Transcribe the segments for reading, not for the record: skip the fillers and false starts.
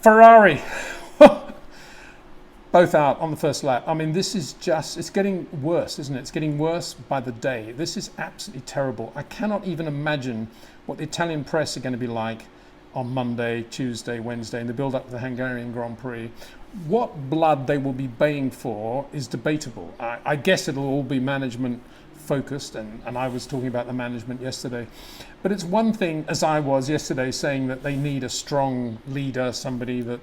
Ferrari, both out on the first lap. I mean, this is just, it's getting worse, isn't it? It's getting worse by the day. This is absolutely terrible. I cannot even imagine what the Italian press are going to be like on Monday, Tuesday, Wednesday, in the build-up to the Hungarian Grand Prix. What blood they will be baying for is debatable. I guess it'll all be management focused, and I was talking about the management yesterday. But it's one thing, as I was yesterday, saying that they need a strong leader, somebody that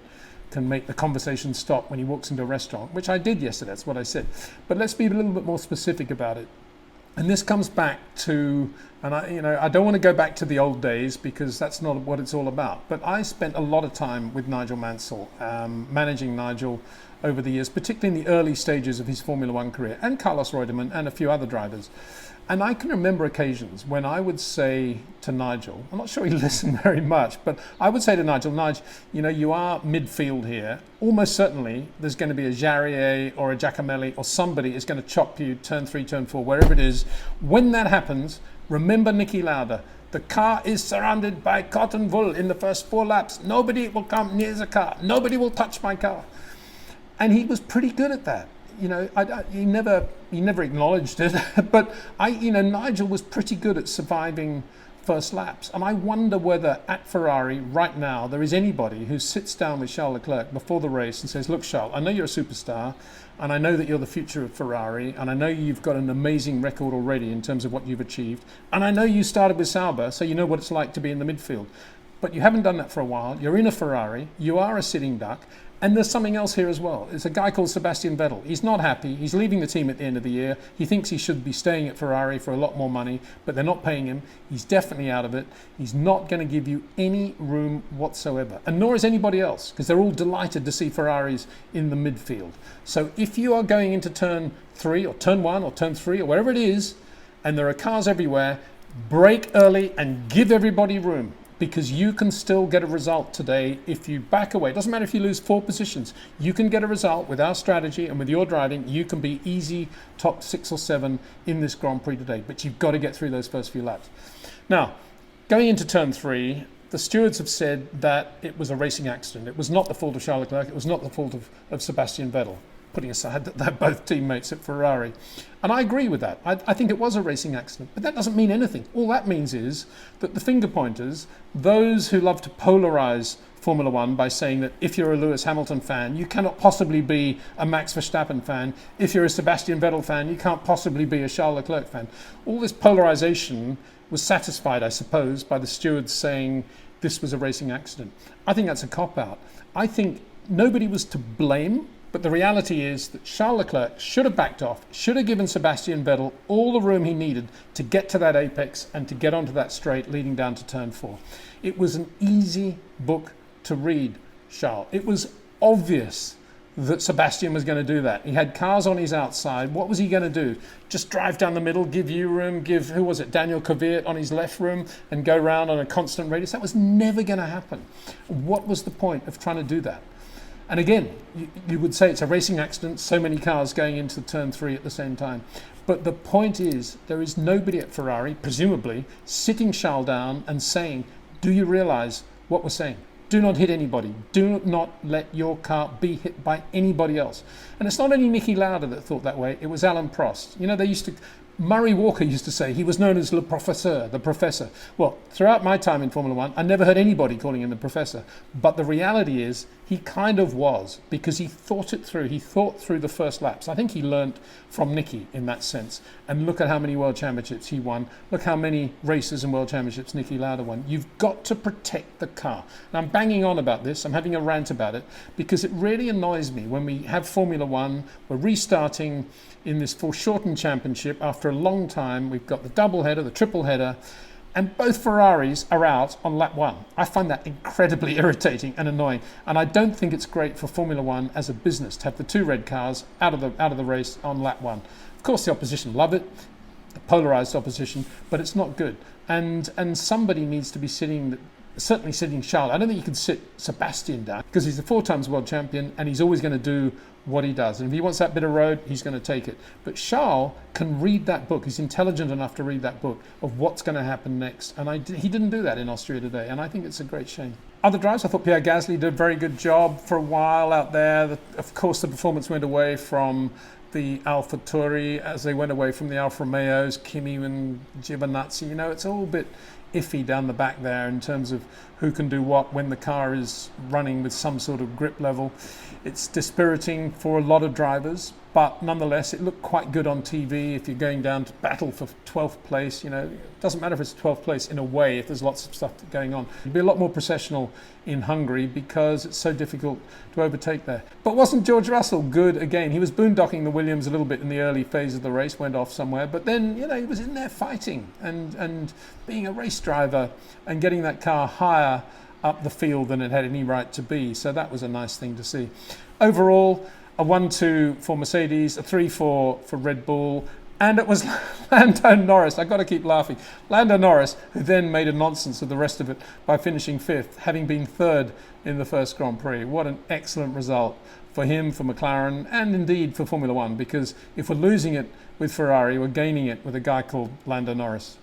can make the conversation stop when he walks into a restaurant, which I did yesterday, that's what I said. But let's be a little bit more specific about it. And this comes back to, and I don't want to go back to the old days because that's not what it's all about. But I spent a lot of time with Nigel Mansell, managing Nigel over the years, particularly in the early stages of his Formula One career, and Carlos Reutemann and a few other drivers. And I can remember occasions when I would say to Nigel, I'm not sure he listened very much, but I would say to Nigel, you are midfield here. Almost certainly there's going to be a Jarier or a Giacomelli or somebody is going to chop you turn 3, turn 4, wherever it is. When that happens, remember Niki Lauda. The car is surrounded by cotton wool in the first 4 laps. Nobody will come near the car. Nobody will touch my car. And he was pretty good at that. He never acknowledged it, but Nigel was pretty good at surviving first laps. And I wonder whether at Ferrari right now there is anybody who sits down with Charles Leclerc before the race and says, look, Charles, I know you're a superstar, and I know that you're the future of Ferrari, and I know you've got an amazing record already in terms of what you've achieved, and I know you started with Sauber, so you know what it's like to be in the midfield. But you haven't done that for a while. You're in a Ferrari. You are a sitting duck. And there's something else here as well. It's a guy called Sebastian Vettel. He's not happy. He's leaving the team at the end of the year. He thinks he should be staying at Ferrari for a lot more money, but they're not paying him. He's definitely out of it. He's not going to give you any room whatsoever. And nor is anybody else, because they're all delighted to see Ferraris in the midfield. So if you are going into turn 3 or turn 1 or turn 3 or wherever it is, and there are cars everywhere, brake early and give everybody room. Because you can still get a result today if you back away. It doesn't matter if you lose 4 positions. You can get a result with our strategy and with your driving. You can be easy top 6 or 7 in this Grand Prix today. But you've got to get through those first few laps. Now, going into turn 3, the stewards have said that it was a racing accident. It was not the fault of Charles Leclerc. It was not the fault of Sebastian Vettel, putting aside that they're both teammates at Ferrari. And I agree with that. I think it was a racing accident, but that doesn't mean anything. All that means is that the finger pointers, those who love to polarize Formula One by saying that if you're a Lewis Hamilton fan, you cannot possibly be a Max Verstappen fan. If you're a Sebastian Vettel fan, you can't possibly be a Charles Leclerc fan. All this polarization was satisfied, I suppose, by the stewards saying this was a racing accident. I think that's a cop-out. I think nobody was to blame. But the reality is that Charles Leclerc should have backed off, should have given Sebastian Vettel all the room he needed to get to that apex and to get onto that straight leading down to turn 4. It was an easy book to read, Charles. It was obvious that Sebastian was going to do that. He had cars on his outside. What was he going to do? Just drive down the middle, give you room, give, who was it, Daniel Kvyat on his left room and go round on a constant radius? That was never going to happen. What was the point of trying to do that? And again, you would say it's a racing accident, so many cars going into turn 3 at the same time. But the point is, there is nobody at Ferrari, presumably, sitting Charles down and saying, do you realize what we're saying? Do not hit anybody. Do not let your car be hit by anybody else. And it's not only Niki Lauda that thought that way, it was Alan Prost. Murray Walker used to say he was known as Le Professeur, the professor. Well, throughout my time in Formula One, I never heard anybody calling him the professor. But the reality is, he kind of was, because he thought it through. He thought through the first laps. I think he learnt from Niki in that sense. And look at how many world championships he won. Look how many races and world championships Niki Lauda won. You've got to protect the car. And I'm banging on about this. I'm having a rant about it because it really annoys me when we have Formula One. We're restarting in this foreshortened championship after a long time. We've got the double header, the triple header, and both Ferraris are out on lap 1. I find that incredibly irritating and annoying, and I don't think it's great for Formula One as a business to have the 2 red cars out of the race on lap 1. Of course, the opposition love it, the polarised opposition, but it's not good. And somebody needs to be sitting certainly sitting Charles. I don't think you can sit Sebastian down because he's the 4 times world champion and he's always going to do what he does. And if he wants that bit of road, he's going to take it. But Charles can read that book. He's intelligent enough to read that book of what's going to happen next. And he didn't do that in Austria today. And I think it's a great shame. Other drivers, I thought Pierre Gasly did a very good job for a while out there. Of course, the performance went away from the Alfa Tauri as they went away from the Alfa Romeos, Kimi and Giovinazzi. You know, it's all a bit iffy down the back there in terms of who can do what when the car is running with some sort of grip level. It's dispiriting for a lot of drivers, but nonetheless it looked quite good on TV. If you're going down to battle for 12th place, you know, it doesn't matter if it's 12th place in a way if there's lots of stuff going on. It'd be a lot more processional in Hungary because it's so difficult to overtake there. But wasn't George Russell good again? He was boondocking the Williams a little bit in the early phase of the race, went off somewhere, but then, you know, he was in there fighting and being a race driver and getting that car higher up the field than it had any right to be. So that was a nice thing to see. Overall, a 1-2 for Mercedes, a 3-4 for Red Bull, and it was Lando Norris. I've got to keep laughing. Lando Norris, who then made a nonsense of the rest of it by finishing 5th, having been 3rd in the first Grand Prix. What an excellent result for him, for McLaren, and indeed for Formula One, because if we're losing it with Ferrari, we're gaining it with a guy called Lando Norris.